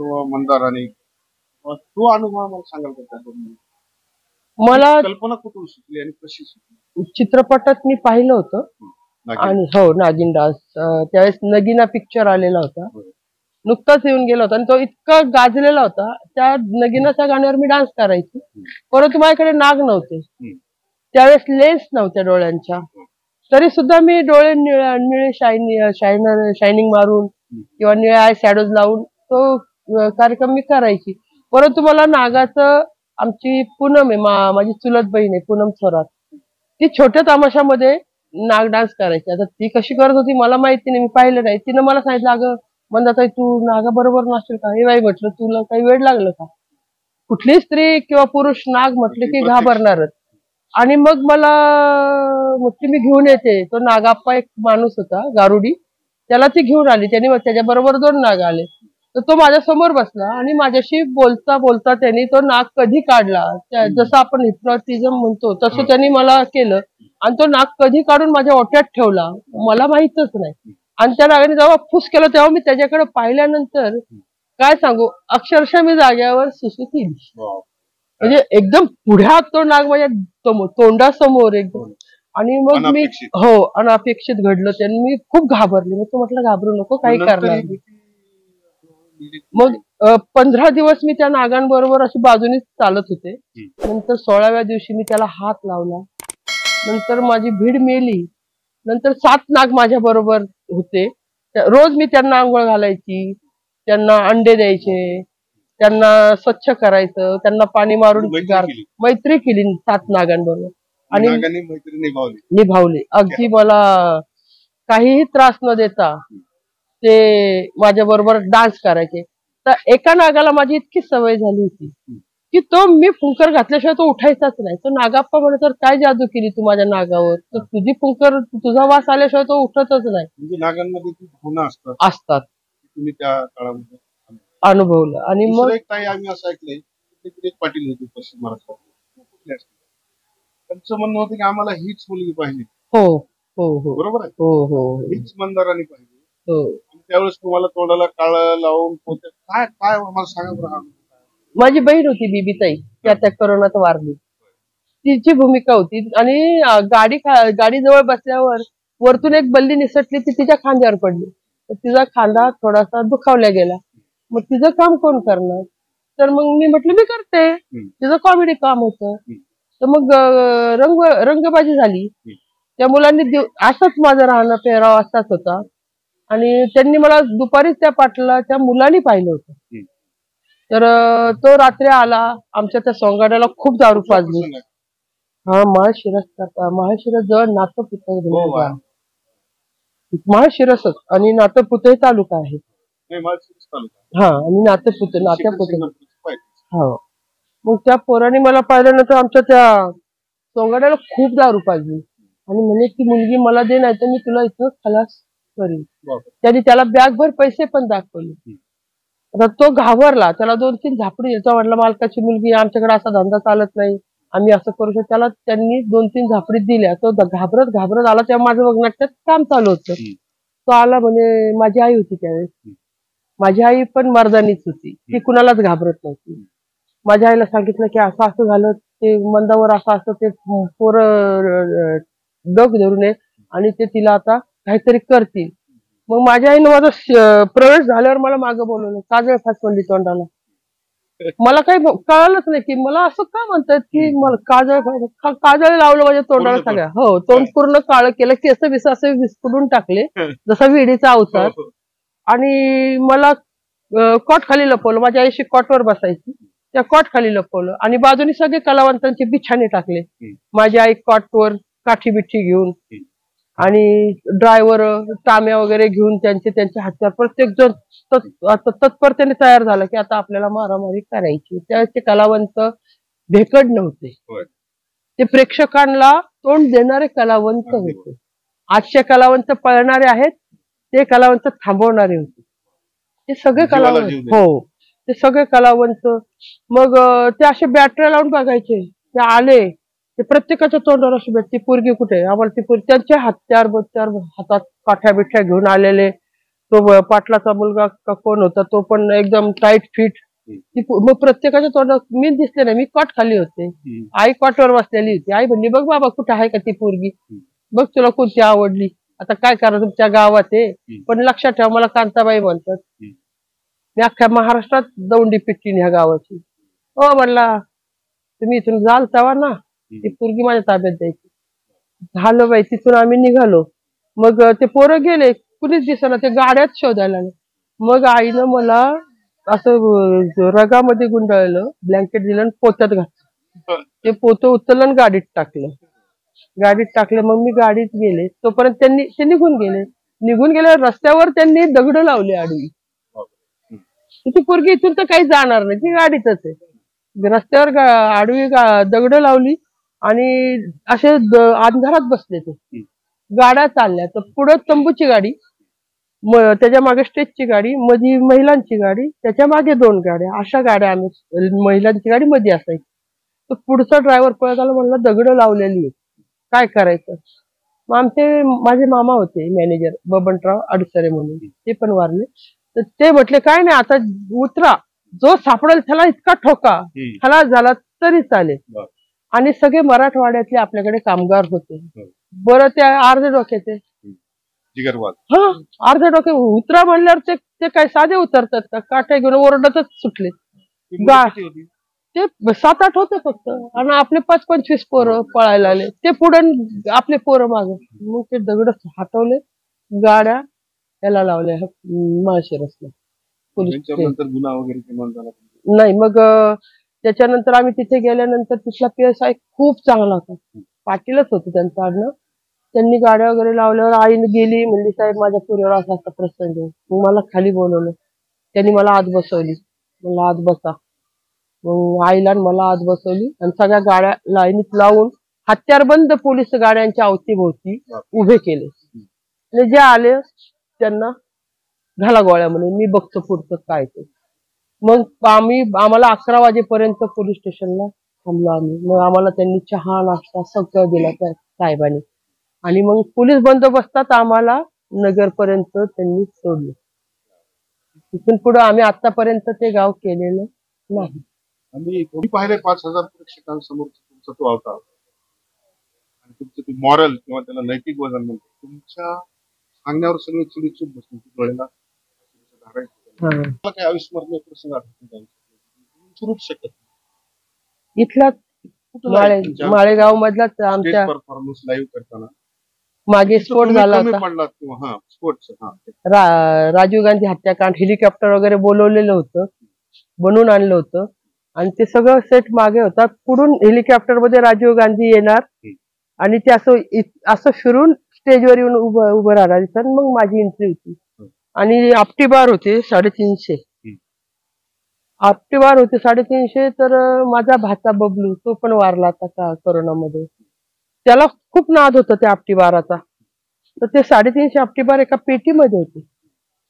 किंवा मंदार आणि तो अनुभव मला सांगाल का त्याबद्दल? मला कल्पना कुठून सुचली आणि कशी सुचली? चित्रपटात मी पाहिलं होतं नागिन. आणि हो नागिन डान्स त्यावेळेस नगीना पिक्चर आलेला होता, नुकताच येऊन गेला होता आणि तो इतका गाजलेला होता. त्या नगिनाच्या गाण्यावर मी डान्स करायची, परंतु माझ्याकडे नाग नव्हते त्यावेळेस, लेन्स नव्हत्या डोळ्यांच्या, तरी सुद्धा मी डोळे निळे शायनिंग मारून किंवा निळे आय शॅडोज लावून तो कार्यक्रम मी करायची. परंतु मला नागाचं, आमची पूनम आहे, माझी चुलत बहीण आहे पूनम थोरात, ती छोट्या तमाशामध्ये नाग डान्स करायची. आता ती कशी करत होती मला माहिती नाही, मी पाहिलं नाही. तिनं मला सांगितलं, अगं मंदाताई तू नागा बरोबर नाचशील का? हे बाई म्हटलं, तुला काही वेळ लागलं का? कुठली स्त्री किंवा पुरुष नाग म्हटले की घाबरणारच. आणि मग मला म्हटली मी घेऊन येते. तो नागाप्पा एक माणूस होता गारुडी, त्याला ती घेऊन आली. त्याने त्याच्या बरोबर 2 नाग आले, तर तो माझ्या समोर बसला आणि माझ्याशी बोलता बोलता त्यांनी तो नाग कधी काढला, जसं आपण हिप्नॉटिझम म्हणतो तसं त्यांनी मला केलं आणि तो नाग कधी काढून माझ्या ओट्यात ठेवला मला माहितच नाही. आणि त्या नागाने जेव्हा फुस केलं तेव्हा मी त्याच्याकडे पाहिल्यानंतर काय सांगू, अक्षरशः मी जाग्यावर सुसू केली. म्हणजे एकदम पुढ्यात तो नाग माझ्या तोंडासमोर एकदम. आणि मग मी हो अनपेक्षित घडलं ते, मी खूप घाबरले. मग तो म्हटलं घाबरू नको, काही करणार. मग 15 दिवस मी त्या नागांबरोबर अशी बाजूनीच चालत होते. नंतर 16व्या दिवशी मी त्याला हात लावला. नंतर माझी भीड मेली. नंतर 7 नाग माझ्या बरोबर होते. रोज मी त्यांना आंघोळ घालायची, त्यांना अंडे द्यायचे, त्यांना स्वच्छ करायचं, त्यांना पाणी मारून मैत्री केली 7 नागांबरोबर आणि निभावली. अगदी मला काहीही त्रास न देता ते माझ्या बरोबर डान्स करायचे. तर एका नागाला माझी इतकी सवय झाली होती की तो मी फुंकर घातल्याशिवाय तो उठायचाच नाही. तो नागाप्पा म्हणत, तर काय जादू केली तू माझ्या नागावर, तर तुझी फुंकर, तुझा वास आल्याशिवाय तो उठतच नाही. म्हणजे नागांमध्ये भावना असतात तुम्ही त्या काळामध्ये अनुभवलं. आणि मग काही आम्ही असं ऐकलंय, पाटील होते पश्चिम महाराष्ट्रात, त्यांचं म्हणणं होतं की आम्हाला हीच मुलगी पाहिजे. हो हो हो बरोबर आहे. हो हो हीच मंदारानी पाहिजे. हो. त्यावेळेस तुम्हाला तोंडाला काळं लावून काय काय मला सांगा बरं. माझी बहीण होती बीबीताई, त्या करोनात वारली. तिची भूमिका होती. आणि गाडी जवळ बसल्यावर वरतून एक बल्ली निसटली, ती तिच्या खांद्यावर पडली, तर तिचा खांदा थोडासा दुखावला गेला. मग तिचं काम कोण करणार? तर मग मी म्हटलं मी करते, तिचं कॉमेडी काम होतं. तर मग रंगबाजी झाली. त्या मुलांनी असंच माझं राहणं पेहराव असाच होता. आणि त्यांनी मला दुपारीच त्या पाटला त्या मुलांनी पाहिलं होतं. तर तो रात्री आला. आमच्या त्या सोंगाड्याला खूप दारू पाजली. हा माळशिरस जवळ नातपुते, माळशिरसच आणि नातपुते तालुका आहे. हा आणि नात्यापुते. हो. मग त्या पोराने मला पाहिल्यानंतर आमच्या त्या सोंगाड्याला खूप दारू पाजली आणि म्हणे की मुलगी मला दे, नाही तर मी तुला इथं खलास करीन. त्यांनी त्याला बॅगभर पैसे पण दाखवले. आता तो घाबरला, त्याला 2-3 झापडी याचा वाटला, मालकाची मुलगी, आमच्याकडे असा धंदा चालत नाही, आम्ही असं करू शकतो. त्याला त्यांनी 2-3 झापडी दिल्या. तो घाबरत आला. तेव्हा माझं बघण्यात काम चालू होतं. तो आला म्हणे, माझी आई होती त्यावेळेस, माझी आई पण मर्दानीच होती, ती कुणालाच घाबरत नव्हती. माझ्या आईला सांगितलं की असं असं झालं, ते मंदावर असं असं, ते पोरं डोक धरून आहे आणि ते तिला आता काहीतरी करतील. मग माझ्या आईनं माझा प्रवेश झाल्यावर मला मागं बोलवलं, काजळ फास म्हणली तोंडाला. मला काही कळालंच नाही की मला असं का म्हणतात की मला काजळ लावलं माझ्या तोंडाला सगळ्या. हो, तोंड पूर्ण काळं केलं, केस बिस असे विस्फुडून टाकले जसा विडीचा अवतार. आणि मला कॉट खाली लपवलं. माझ्या आईशी कॉटवर बसायची, त्या कॉट खाली लपवलं आणि बाजूनी सगळे कलावंतांचे बिछाने टाकले. माझी आई कॉटवर काठी बिठी घेऊन आणि ड्रायव्हर टाम्या वगैरे घेऊन त्यांच्या हातात प्रत्येक जण तत्परतेने तयार झाला की आता आपल्याला मारामारी करायची. त्यावेळेस ते कलावंत भेकड नव्हते, ते प्रेक्षकांना तोंड देणारे कलावंत होते. आजचे कलावंत पळणारे आहेत, ते कलावंत थांबवणारे होते. ते सगळे कलावंत, हो ते सगळे कलावंत. मग ते असे बॅटऱ्या लावून बघायचे. ते आले, ते प्रत्येकाच्या तोंडावर अशी ती पोरगी कुठे, आम्हाला ती पोरगी, त्यांचे हत्यार हातात काठ्या बिठ्या घेऊन आलेले. तो पाटलाचा मुलगा का कोण होता तो पण एकदम टाईट फिट. मग प्रत्येकाच्या तोंडात मी दिसले नाही, मी कॉट खाली होते, आई कॉटवर बसलेली होती. आई म्हणली बघ बाबा कुठं आहे का ती पोरगी, बघ तुला कोणती आवडली, आता काय करा तुमच्या गावात आहे. पण लक्षात ठेवा मला कांताबाई म्हणतात. मी अख्ख्या महाराष्ट्रात दौंडी पिटली ह्या गावाची. हो म्हणला तुम्ही इथून जाल तेव्हा ना ती पोरगी माझ्या ताब्यात द्यायची. झालं बाई, तिथून आम्ही निघालो. मग ते पोरं गेले, कुणीच दिसेना, ते गाड्याच शोधायला लागले. मग आईनं मला असं रगामध्ये गुंडाळलं, ब्लँकेट दिलं आणि पोत्यात घातलं. ते पोतं उचललं आणि गाडीत टाकलं. मग मी गाडीत गेले, तोपर्यंत ते निघून गेले. रस्त्यावर त्यांनी दगड लावले आडवी. ती पोरगी इथून तर काही जाणार नाही, ती गाडीतच आहे. रस्त्यावर आडवी दगड लावली आणि असे अंधारात बसले. ते गाड्या चालल्या, तर पुढं तंबूची गाडी, त्याच्या मागे स्टेजची गाडी, मध्ये महिलांची गाडी, त्याच्या मागे 2 गाड्या, अशा गाड्या आम्ही, महिलांची गाडी मध्ये असायची. तर पुढचा ड्रायव्हर पळत आला, म्हणला दगड लावलेली आहे, काय करायचं. मग माझे मामा होते मॅनेजर बबनराव अडसरे म्हणून, ते पण वारले. तर ते म्हटले काय नाही, आता उतरा, जो सापडेल त्याला इतका ठोका, खलास झाला तरी चालेल. आणि सगळे मराठवाड्यातले आपल्याकडे कामगार होते. बरं ते अर्धे डोक्याचे, हा अर्ध्या डोके उतरा म्हणल्यावर ते काय साधे उतरतात का, काठ्या घेऊन ओरडतच सुटले. ते 7-8 होते फक्त, आणि आपले 5-25 पोरं पळायला आले. ते पुढे आपले पोरं मागे. मग ते दगड हटवले, गाड्या याला लावल्या माळशिरसला पोलीस. नाही, मग त्याच्यानंतर आम्ही तिथे गेल्यानंतर तिथला PSI खूप चांगला होता, पाटीलच होतं त्यांचं आडनाव. त्यांनी गाड्या वगैरे लावल्यावर आईने गेली, म्हणली साहेब माझ्या पोरीवर असा असा प्रसंग आहे. मग मला खाली बोलवलं, त्यांनी मला आत बसवली, मला आत बसा. मग आईला मला आत बसवली आणि सगळ्या गाड्या लाईनीत लावून हत्यारबंद पोलीस गाड्यांच्या अवतीभोवती उभे केले. आणि जे आले त्यांना घाला गोळ्या म्हणून, मी बघतो पुढचं काय ते. मग आम्हाला 11 वाजेपर्यंत पोलीस स्टेशनला थांबलो आम्ही. मग आम्हाला त्यांनी चहा नाश्ता सगळं दिला त्या साहेबांनी. आणि मग पोलीस बंदोबस्तात आम्हाला नगरपर्यंत त्यांनी सोडलं. तिथून पुढे आम्ही आतापर्यंत ते गाव केलेलं नाही. आम्ही पाहिले 5,000 प्रेक्षकांसमोर तुमचा तो अवतार आणि तुमचं ते मॉरल किंवा त्याला नैतिक वजन म्हणतो, तुमच्या सांगण्यावर सगळे चिडीचूप बसले डोळ्याला. काय अविस्मरणीय प्रसंग विसरूच शकत नाही इथला माळेगाव मधलाच आमच्या परफॉर्मन्स लाईव्ह करताना मागे स्फोट झाला होता. राजीव गांधी हत्याकांड, हेलिकॉप्टर वगैरे बोलवलेलं होतं, बनवून आणलं होतं आणि ते सगळं सेट मागे होता. पुढून हेलिकॉप्टर मध्ये राजीव गांधी येणार आणि ते असं फिरून स्टेजवर येऊन उभं राहणार. मग माझी एंट्री होती आणि आपटी बार होते 350. आपटी बार होते 350. तर माझा भाचा बबलू, तो पण वारला आता का कोरोनामध्ये. त्याला खूप नाद होता त्या आपटी बाराचा. तर ते 350 आपटी बार एका पेटीमध्ये होते.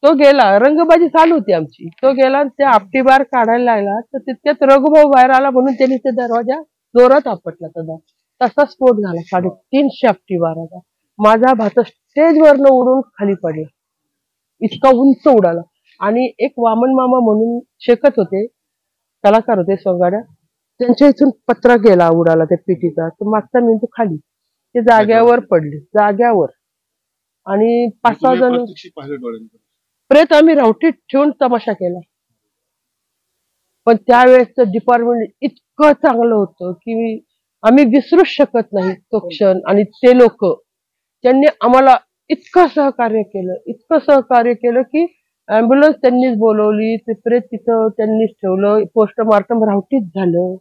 तो गेला, रंगबाजी चालू होती आमची, तो गेला ते आपटी बार काढायला लागला. तर तितक्यात रघुभाऊ बाहेर आला म्हणून त्यांनी ते दरवाजा जोरात आपटला. तसा स्फोट झाला 350 आपटी बाराचा. माझा भाचा स्टेजवरनं उडून खाली पडला, इतका उंच उडाला. आणि एक वामन मामा म्हणून शेकत होते, कलाकार होते सोंगाड्या, त्यांच्या इथून पत्रा गेला उडाला त्या पेटीचा. तर मागचा मेंदू खाली, ते जाग्यावर पडले, जाग्यावर. आणि 5-6 जण प्रेत आम्ही रावटीत ठेवून तमाशा केला. पण त्यावेळेस डिपार्टमेंट इतकं चांगलं होतं की आम्ही विसरूच शकत नाही तो क्षण. आणि ते लोक त्यांनी आम्हाला इतकं सहकार्य केलं की अँब्युलन्स त्यांनीच बोलवली, ते प्रेत तिथं त्यांनीच ठेवलं, पोस्टमार्टम रावटीत झालं.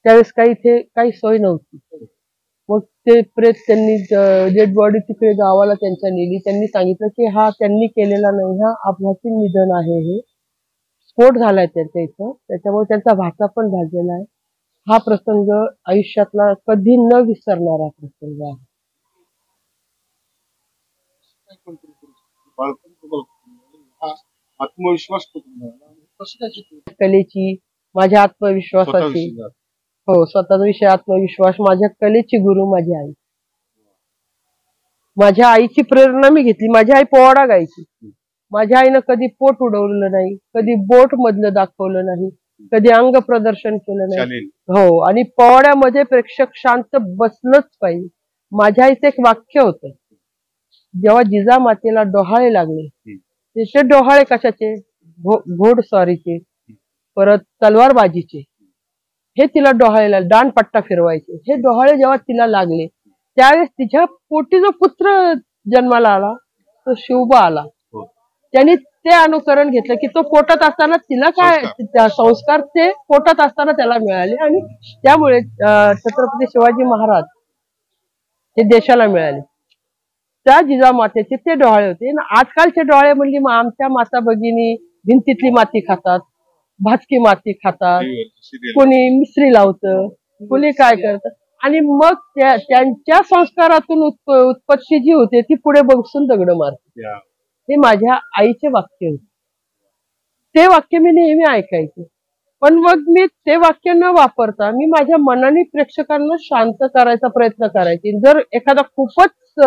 त्यावेळेस काही सोय नव्हती. मग ते प्रेत त्यांनी डेड बॉडी तिकडे गावाला त्यांच्या नेली. त्यांनी सांगितलं की हा त्यांनी केलेला नाही, हा अपघाती निधन आहे, हे स्फोट झालाय त्यांच्या इथं, त्याच्यामुळे त्यांचा भाचा पण भाजलेला आहे. हा प्रसंग आयुष्यातला कधी न विसरणारा प्रसंग आहे. आत्मविश्वास कलेची, माझ्या आत्मविश्वासाची, हो स्वतःचा विषय आत्मविश्वास, माझ्या कलेची गुरु माझी आई. माझ्या आईची प्रेरणा मी घेतली. माझी आई पोवाडा गायची, माझ्या आईनं कधी पोट उडवलं नाही, कधी बोट मधलं दाखवलं नाही, कधी अंग प्रदर्शन केलं नाही. चालेल. हो, आणि पोवाड्यामध्ये प्रेक्षक शांत बसलंच पाहिजे. माझ्या आईचं एक वाक्य होतं, जेव्हा जिजामातेला डोहाळे लागले, त्याचे डोहाळे कशाचे? घोडस्वारीचे, परत तलवारबाजीचे, हे तिला डोहाळेला दांडपट्टा फिरवायचे. हे डोहाळे जेव्हा तिला लागले त्यावेळेस तिच्या पोटी जो पुत्र जन्माला आला तो शिवबा आला. त्यांनी ते अनुकरण घेतलं की तो पोटात असताना तिला काय संस्कार ते पोटात असताना त्याला मिळाले, आणि त्यामुळे छत्रपती शिवाजी महाराज हे देशाला मिळाले. त्या जिजामातेचे ते डोहाळे होते. आजकालचे डोहाळे म्हणजे आमच्या माता भगिनी भिंतीतली माती खातात, भाजकी माती खातात, कोणी मिसरी लावतं, कोणी काय करतं, आणि मग त्यांच्या संस्कारातून उत्पत्ती जी होते ती पुढे बसून दगड मारते. हे माझ्या आईचे वाक्य होते. ते वाक्य मी नेहमी ऐकायचे. पण मग मी ते वाक्य न वापरता मी माझ्या मनाने प्रेक्षकांना शांत करायचा प्रयत्न करायचे. जर एखादा खूपच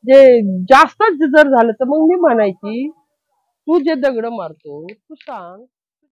जे जास्तच जर झालं तर मग मी म्हणायची, तू जे दगड मारतो तू सांग